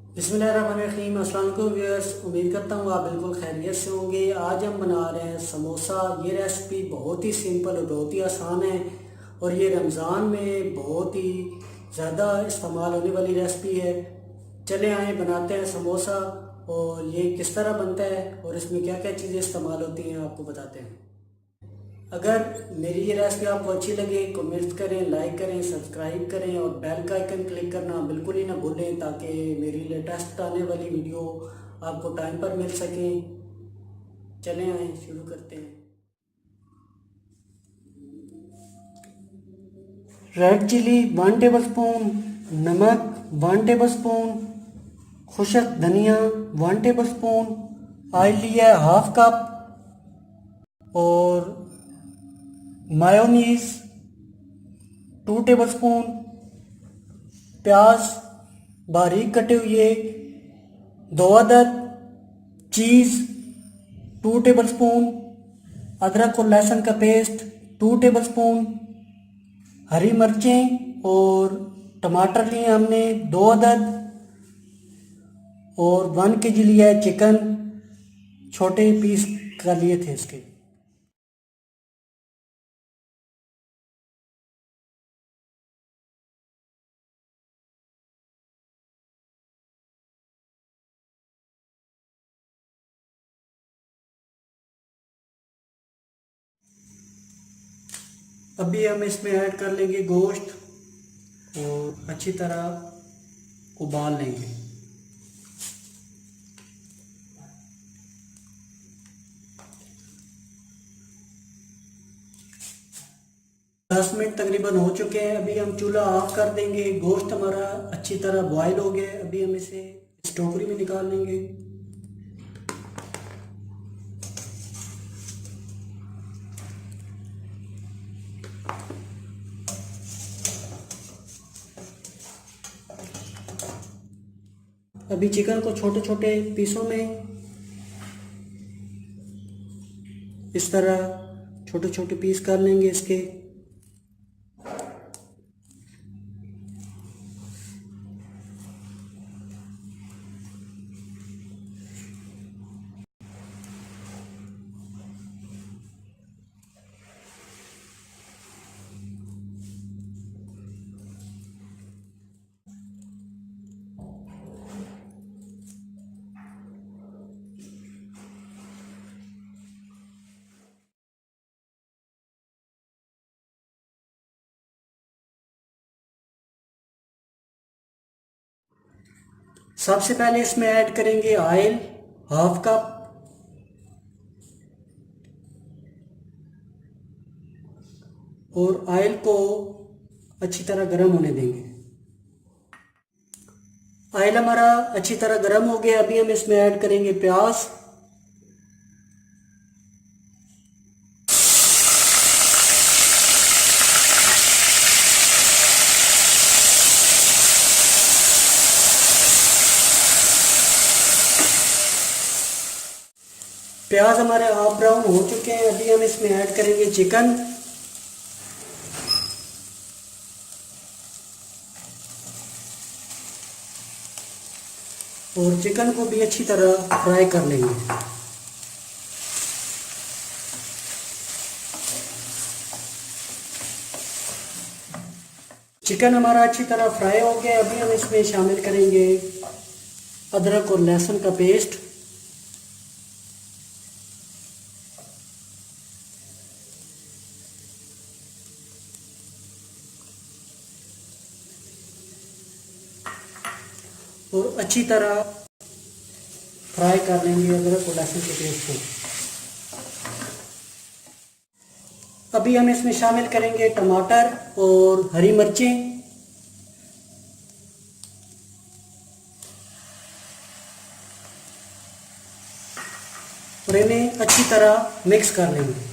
बिस्मिल्लाहिर्रहमानिर्रहीम। अस्सलाम वालेकुम व्यूअर्स, उम्मीद करता हूँ आप बिल्कुल खैरियत से होंगे। आज हम बना रहे हैं समोसा। ये रेसिपी बहुत ही सिंपल और बहुत ही आसान है और ये रमज़ान में बहुत ही ज़्यादा इस्तेमाल होने वाली रेसिपी है। चले आए बनाते हैं समोसा। और ये किस तरह बनता है और इसमें क्या क्या चीज़ें इस्तेमाल होती हैं आपको बताते हैं। अगर मेरी ये रेसिपी आपको अच्छी लगे कमेंट्स करें, लाइक करें, सब्सक्राइब करें और बेल का आइकन क्लिक करना बिल्कुल ही ना भूलें ताकि मेरी लेटेस्ट आने वाली वीडियो आपको टाइम पर मिल सके। चलें आए शुरू करते हैं। रेड चिली 1 टेबल स्पून, नमक 1 टेबल स्पून, खुशक धनिया 1 टेबल स्पून, ऑयल लिया 1/2 कप और मायोनीज 2 टेबल स्पून, प्याज बारीक कटे हुए 2 अदद, चीज़ 2 टेबल स्पून, अदरक और लहसुन का पेस्ट 2 टेबल स्पून, हरी मिर्चें और टमाटर लिए हमने 2 अदद और 1 kg लिया है चिकन, छोटे पीस कर लिए थे इसके। अभी हम इसमें ऐड कर लेंगे गोश्त और अच्छी तरह उबाल लेंगे। दस मिनट तकरीबन हो चुके हैं। अभी हम चूल्हा ऑफ कर देंगे। गोश्त हमारा अच्छी तरह बॉयल हो गया है। अभी हम इसे इस टोकरी में निकाल लेंगे। अभी चिकन को छोटे छोटे पीसों में इस तरह छोटे छोटे पीस कर लेंगे इसके। सबसे पहले इसमें ऐड करेंगे ऑयल 1/2 कप और ऑयल को अच्छी तरह गर्म होने देंगे। ऑयल हमारा अच्छी तरह गर्म हो गया। अभी हम इसमें ऐड करेंगे प्याज प्याज हमारे हाफ ब्राउन हो चुके हैं। अभी हम इसमें ऐड करेंगे चिकन और चिकन को भी अच्छी तरह फ्राई कर लेंगे। चिकन हमारा अच्छी तरह फ्राई हो गया। अभी हम इसमें शामिल करेंगे अदरक और लहसुन का पेस्ट और अच्छी तरह फ्राई कर लेंगे अदरक और लहसुन के पेस्ट को। अभी हम इसमें शामिल करेंगे टमाटर और हरी मिर्चें और इन्हें अच्छी तरह मिक्स कर लेंगे।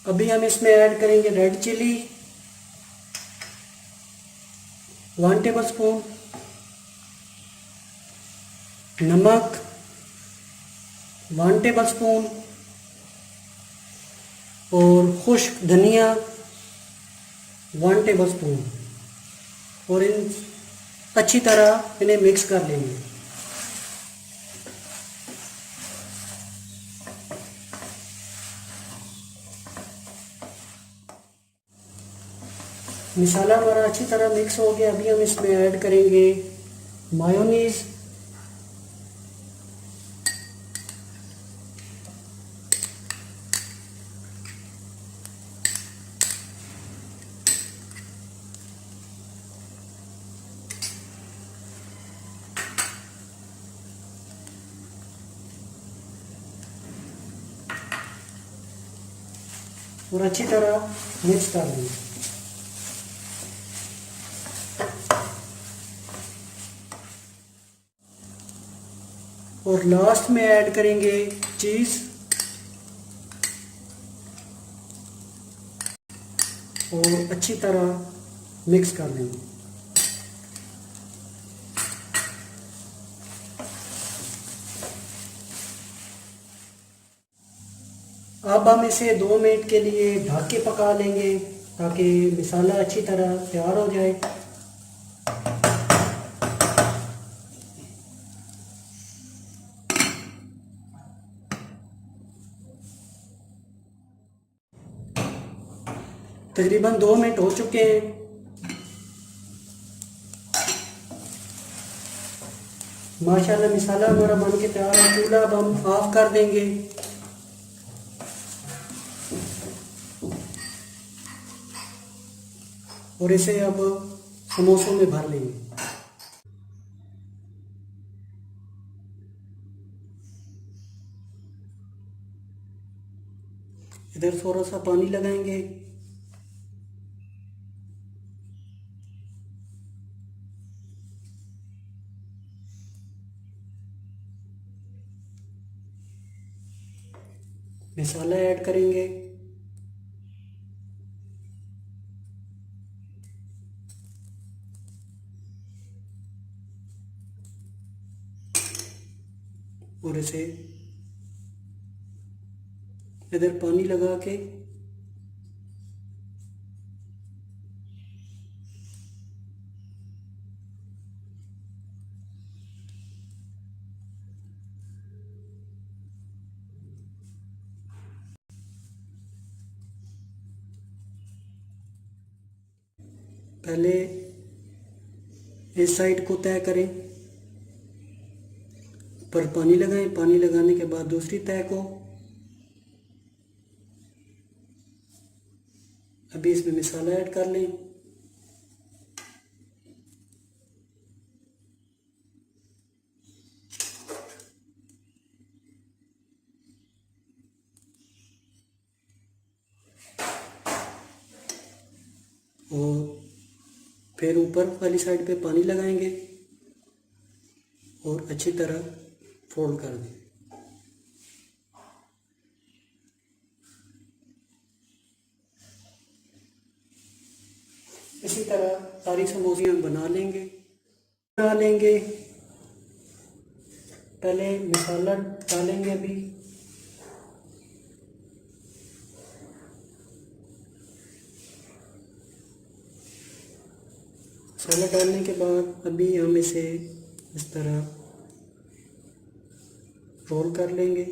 अभी हम इसमें ऐड करेंगे रेड चिली 1 टेबल स्पून, नमक 1 टेबल स्पून और खुश्क धनिया 1 टेबल स्पून, और इन अच्छी तरह इन्हें मिक्स कर लेंगे। मसाला हमारा अच्छी तरह मिक्स हो गया। अभी हम इसमें ऐड करेंगे मायोनीज, और अच्छी तरह मिक्स कर देंगे। और लास्ट में ऐड करेंगे चीज़ और अच्छी तरह मिक्स कर देंगे। अब हम इसे 2 मिनट के लिए ढक के पका लेंगे ताकि मसाला अच्छी तरह तैयार हो जाए। तकरीबन 2 मिनट हो चुके हैं। माशाल्लाह मसाला हमारा बन के तैयार है। चूल्हा अब हम ऑफ कर देंगे। और इसे अब समोसों में भर लेंगे। इधर थोड़ा सा पानी लगाएंगे। मसाला ऐड करेंगे। और इसे इधर पानी लगा के पहले इस साइड को तय करें, पर पानी लगाएं। पानी लगाने के बाद दूसरी तय को। अभी इसमें मसाला ऐड कर लें। और फिर ऊपर वाली साइड पे पानी लगाएंगे और अच्छी तरह फोल्ड कर दें। इसी तरह सारी समोसे हम बना लेंगे। पहले मसाला डालेंगे। अभी मसाला डालने के बाद अभी हम इसे इस तरह रोल कर लेंगे।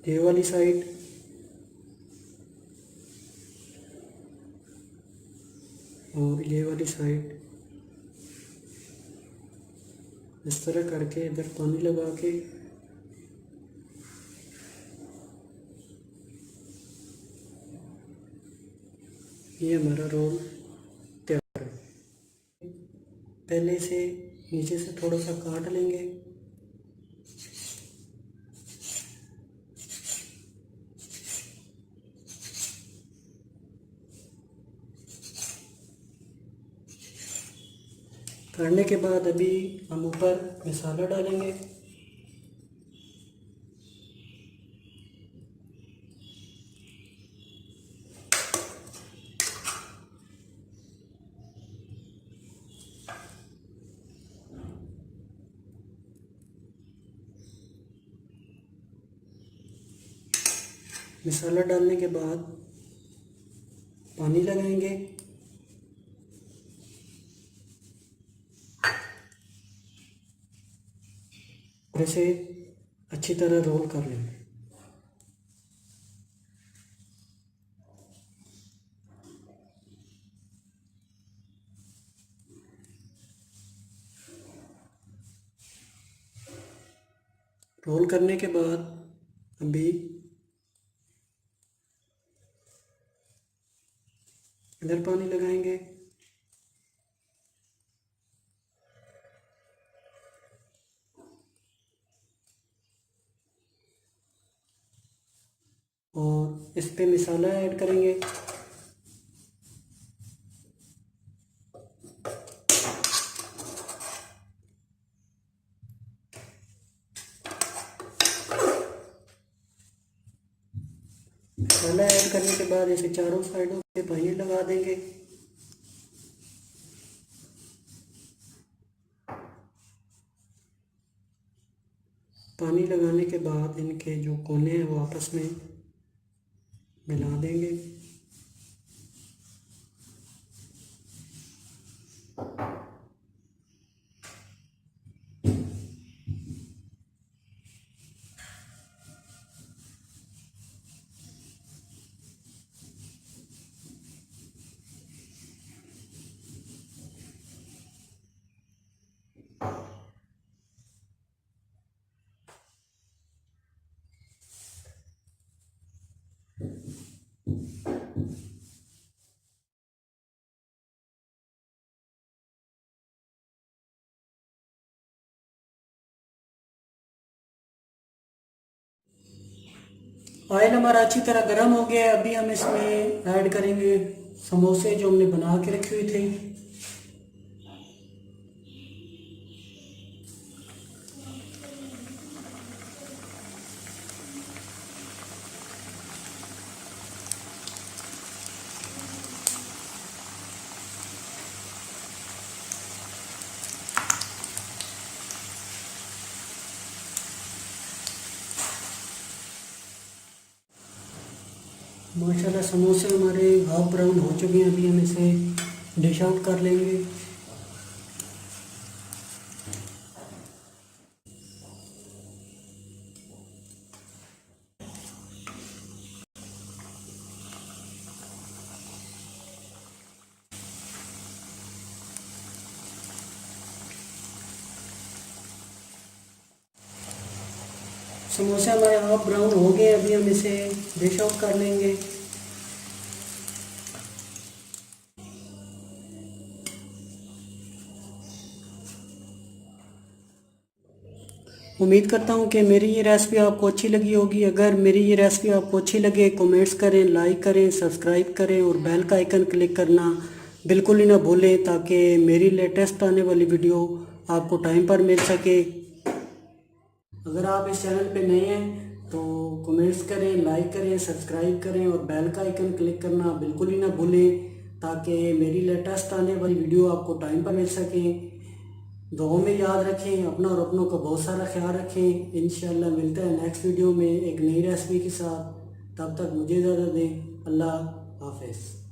ये वाली साइड और ये वाली साइड इस तरह करके इधर पानी लगा के ये हमारा रोल तैयार है। पहले इसे नीचे से थोड़ा सा काट लेंगे। काटने के बाद अभी हम ऊपर मसाला डालेंगे। मसाला डालने के बाद पानी लगाएंगे और इसे अच्छी तरह रोल कर लेंगे। रोल करने के बाद अभी इधर पानी लगाएंगे और इस पे मसाला ऐड करेंगे। मसाला ऐड करने के बाद इसे चारों साइडों पे पानी लगा देंगे। पानी लगाने के बाद इनके जो कोने हैं वो आपस में मिला देंगे। ऑयल हमारा अच्छी तरह गर्म हो गया है। अभी हम इसमें ऐड करेंगे समोसे जो हमने बना के रखे हुए थे। माशाल्लाह समोसे हमारे हाफ ब्राउन हो चुके हैं। अभी हम इसे डिश आउट कर लेंगे। समोसे हमारे हाफ ब्राउन हो गए। अभी हम इसे डिश आउट कर लेंगे। उम्मीद करता हूँ कि मेरी ये रेसिपी आपको अच्छी लगी होगी। अगर मेरी ये रेसिपी आपको अच्छी लगे कमेंट्स करें, लाइक करें, सब्सक्राइब करें और बेल का आइकन क्लिक करना बिल्कुल ही ना भूलें ताकि मेरी लेटेस्ट आने वाली वीडियो आपको टाइम पर मिल सके। अगर आप इस चैनल पे नए हैं तो कमेंट्स करें, लाइक करें, सब्सक्राइब करें और बेल का आइकन क्लिक करना बिल्कुल ही ना भूलें ताकि मेरी लेटेस्ट आने वाली वीडियो आपको टाइम पर मिल सके। दुआ में याद रखें, अपना और अपनों का बहुत सारा ख्याल रखें। इंशाल्लाह मिलते हैं नेक्स्ट वीडियो में एक नई रेसिपी के साथ। तब तक मुझे इजाज़त दें। अल्लाह हाफ़िज़।